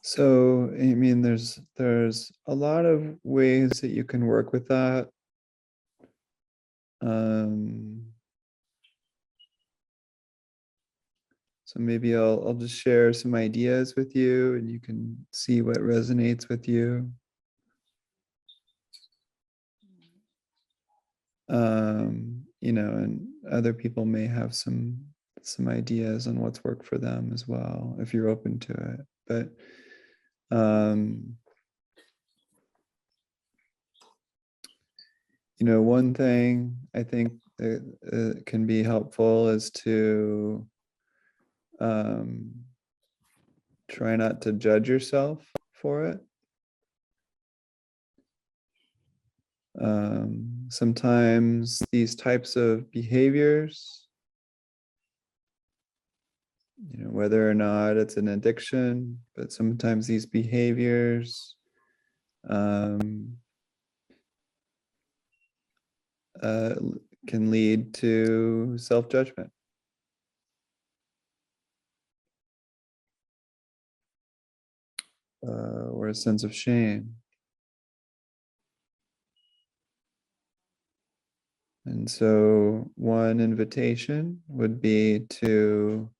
So, I mean, there's a lot of ways that you can work with that. So maybe I'll just share some ideas with you, and you can see what resonates with you. And other people may have some ideas on what's worked for them as well, if you're open to it. But one thing I think that can be helpful is to try not to judge yourself for it. Sometimes these types of behaviors, whether or not it's an addiction, but sometimes these behaviors can lead to self-judgment. Or a sense of shame. And so one invitation would be to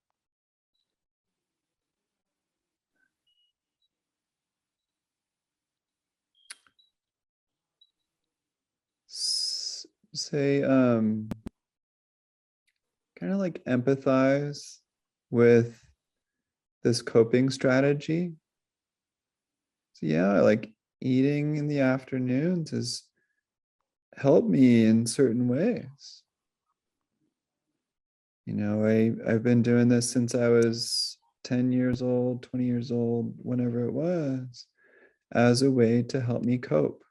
say, kind of like empathize with this coping strategy. So yeah, like eating in the afternoons has helped me in certain ways. I've been doing this since I was 10 years old, 20 years old, whenever it was, as a way to help me cope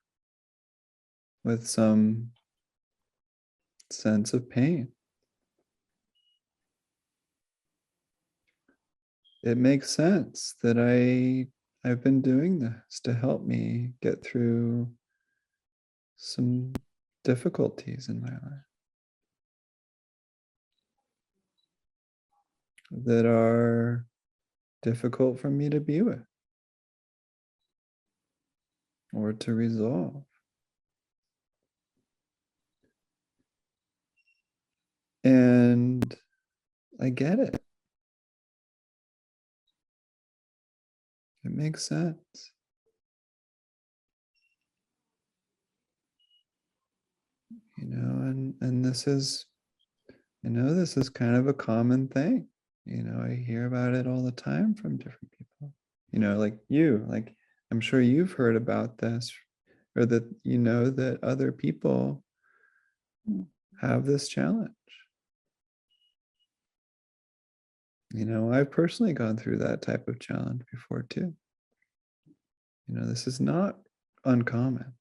with some sense of pain. It makes sense that I've been doing this to help me get through some difficulties in my life that are difficult for me to be with or to resolve. And I get it. It makes sense. And this is, this is kind of a common thing. I hear about it all the time from different people. Like you, like I'm sure you've heard about this, or that that other people have this challenge. I've personally gone through that type of challenge before too. This is not uncommon.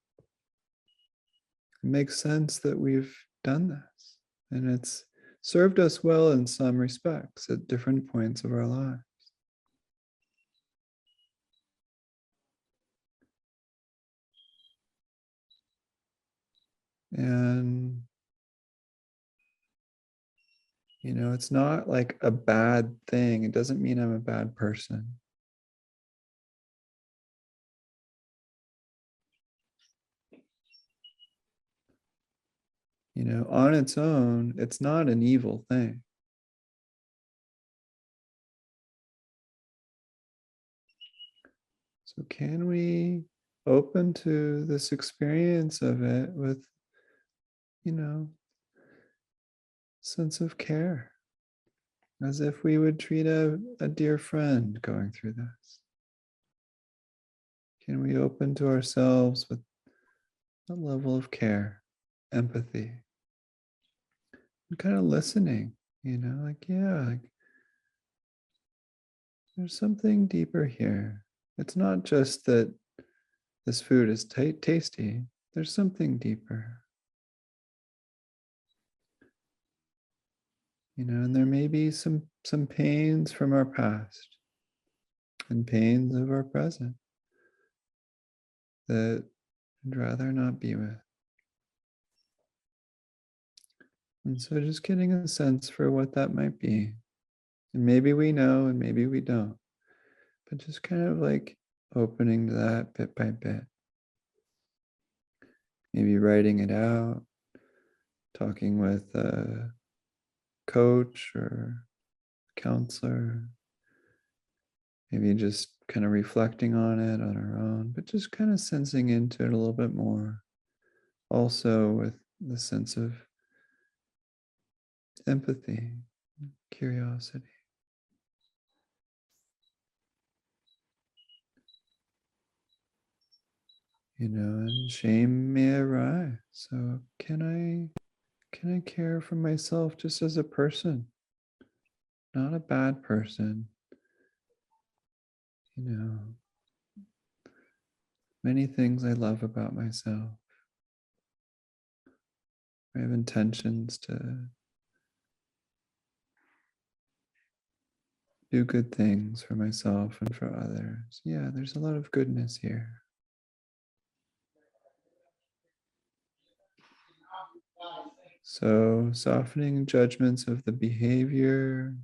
It makes sense that we've done this, and it's served us well in some respects at different points of our lives. And it's not like a bad thing. It doesn't mean I'm a bad person. On its own, it's not an evil thing. So can we open to this experience of it with, sense of care, as if we would treat a dear friend going through this? Can we open to ourselves with a level of care, empathy, and kind of listening, like, yeah, like there's something deeper here. It's not just that this food is tasty. There's something deeper. And there may be some pains from our past and pains of our present that I'd rather not be with. And so just getting a sense for what that might be. And maybe we know and maybe we don't. But just kind of like opening to that bit by bit. Maybe writing it out, talking with a coach or counselor, maybe just kind of reflecting on it on our own, but just kind of sensing into it a little bit more. Also with the sense of empathy, curiosity. And shame may arise. So can I care for myself just as a person, not a bad person? Many things I love about myself. I have intentions to do good things for myself and for others. Yeah, there's a lot of goodness here. So softening judgments of the behavior,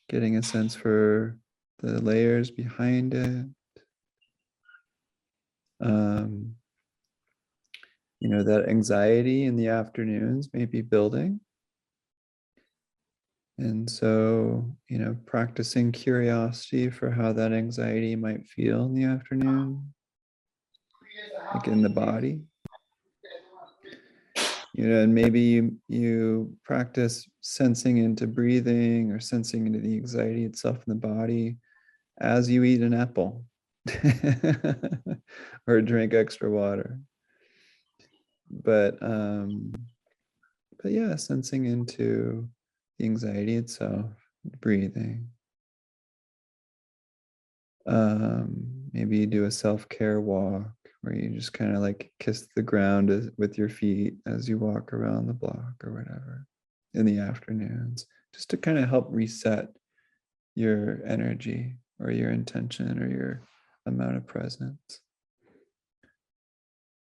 getting a sense for the layers behind it. That anxiety in the afternoons may be building. And so, practicing curiosity for how that anxiety might feel in the afternoon, like in the body. And maybe you practice sensing into breathing or sensing into the anxiety itself in the body as you eat an apple or drink extra water. But yeah, sensing into the anxiety itself, breathing. Maybe you do a self-care walk where you just kind of like kiss the ground with your feet as you walk around the block or whatever in the afternoons, just to kind of help reset your energy or your intention or your amount of presence.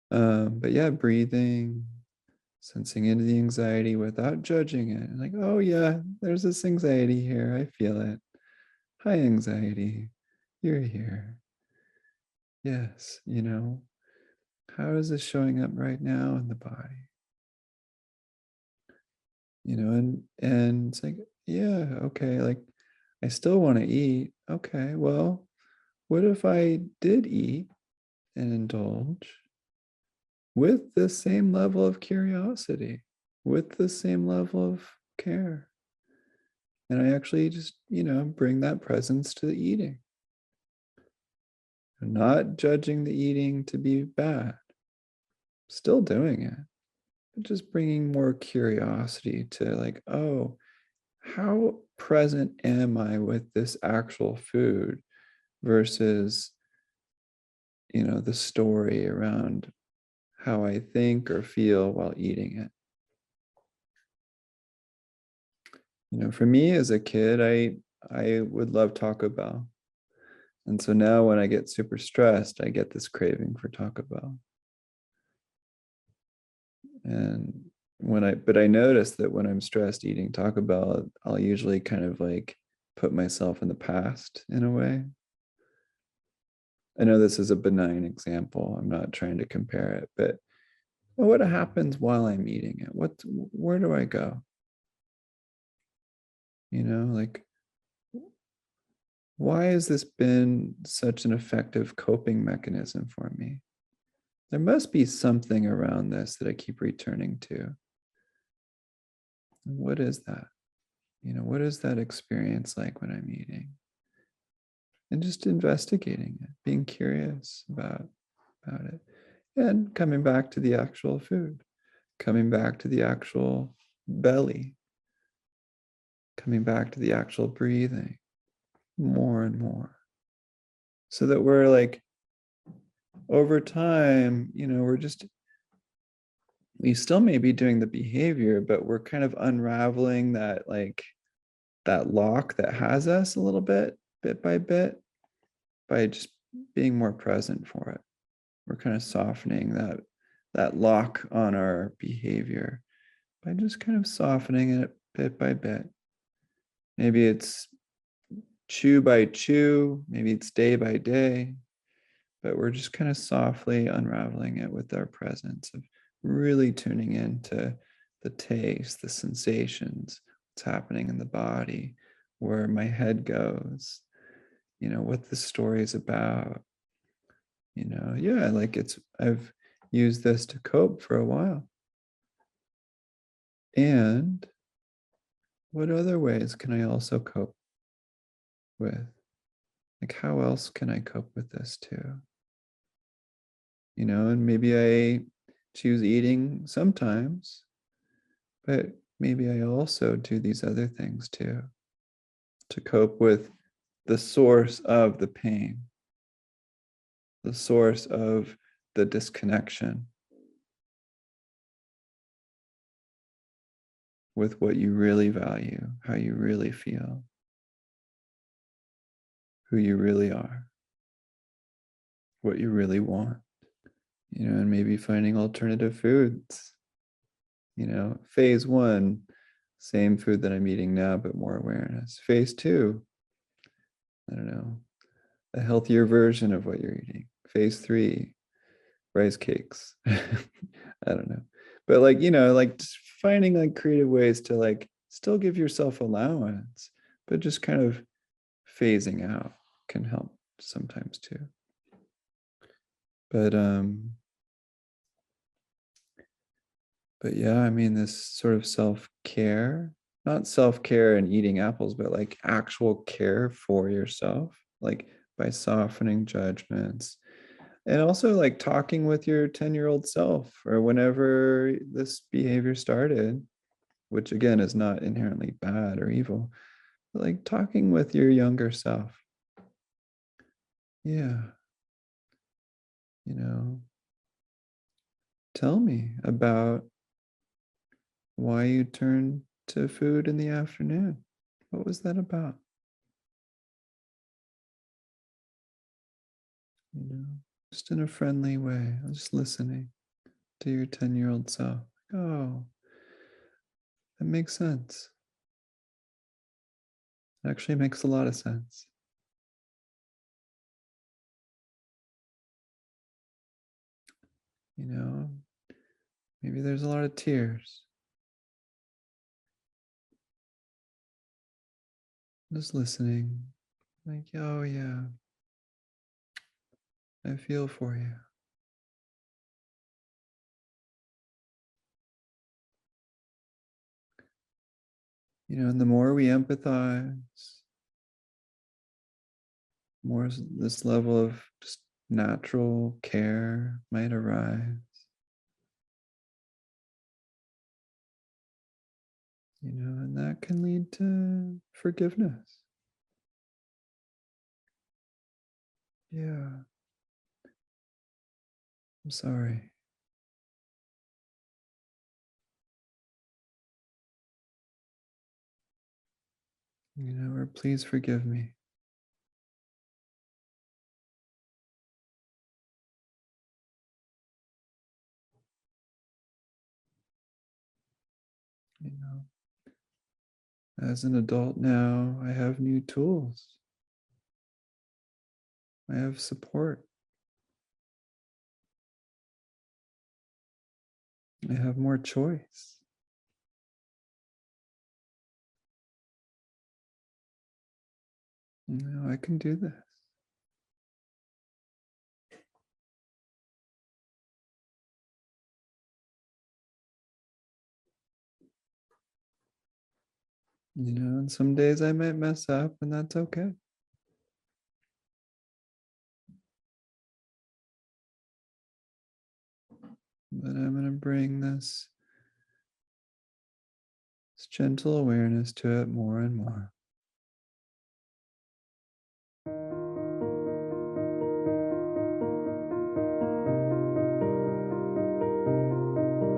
But yeah, breathing, sensing into the anxiety without judging it. Like, oh yeah, there's this anxiety here. I feel it. Hi, anxiety. You're here. Yes, how is this showing up right now in the body? And it's like, yeah, okay, like I still want to eat. Okay, well, what if I did eat and indulge with the same level of curiosity, with the same level of care? And I actually just, bring that presence to the eating. I'm not judging the eating to be bad, still doing it, but just bringing more curiosity to like, oh, how present am I with this actual food versus, the story around how I think or feel while eating it. For me as a kid, I would love Taco Bell. And so now when I get super stressed, I get this craving for Taco Bell. And but I notice that when I'm stressed eating Taco Bell, I'll usually kind of like put myself in the past in a way. I know this is a benign example. I'm not trying to compare it, but what happens while I'm eating it? Where do I go? Like, why has this been such an effective coping mechanism for me? There must be something around this that I keep returning to. What is that? What is that experience like when I'm eating? And just investigating it, being curious about it, and coming back to the actual food, coming back to the actual belly, coming back to the actual breathing more and more. So that we're like, over time, we still may be doing the behavior, but we're kind of unraveling that lock that has us a little bit by bit, by just being more present for it. We're kind of softening that lock on our behavior by just kind of softening it bit by bit. Maybe it's chew by chew, maybe it's day by day, but we're just kind of softly unraveling it with our presence of really tuning into the taste, the sensations, what's happening in the body, where my head goes, what the story is about. Yeah, like I've used this to cope for a while. And what other ways can I also cope with? Like, how else can I cope with this too? And maybe I choose eating sometimes, but maybe I also do these other things too to cope with the source of the pain, the source of the disconnection with what you really value, how you really feel, who you really are, what you really want, and maybe finding alternative foods. Phase one, same food that I'm eating now, but more awareness. Phase two, I don't know, a healthier version of what you're eating. Phase three, rice cakes. I don't know. But like just finding like creative ways to like still give yourself allowance, but just kind of phasing out can help sometimes too. But yeah, I mean, this sort of self-care, not self-care and eating apples, but like actual care for yourself, like by softening judgments, and also like talking with your 10-year-old self or whenever this behavior started, which again is not inherently bad or evil, but like talking with your younger self. Yeah, you know, tell me about why you turned to food in the afternoon. What was that about? Just in a friendly way, just listening to your 10-year-old self. Oh, that makes sense. It actually makes a lot of sense. Maybe there's a lot of tears. Just listening, like, oh yeah, I feel for you. And the more we empathize, more this level of just natural care might arise. And that can lead to forgiveness. Yeah, I'm sorry. Or please forgive me. You know, as an adult now, I have new tools. I have support. I have more choice. I can do this. And some days I might mess up, and that's okay. But I'm going to bring this gentle awareness to it more and more.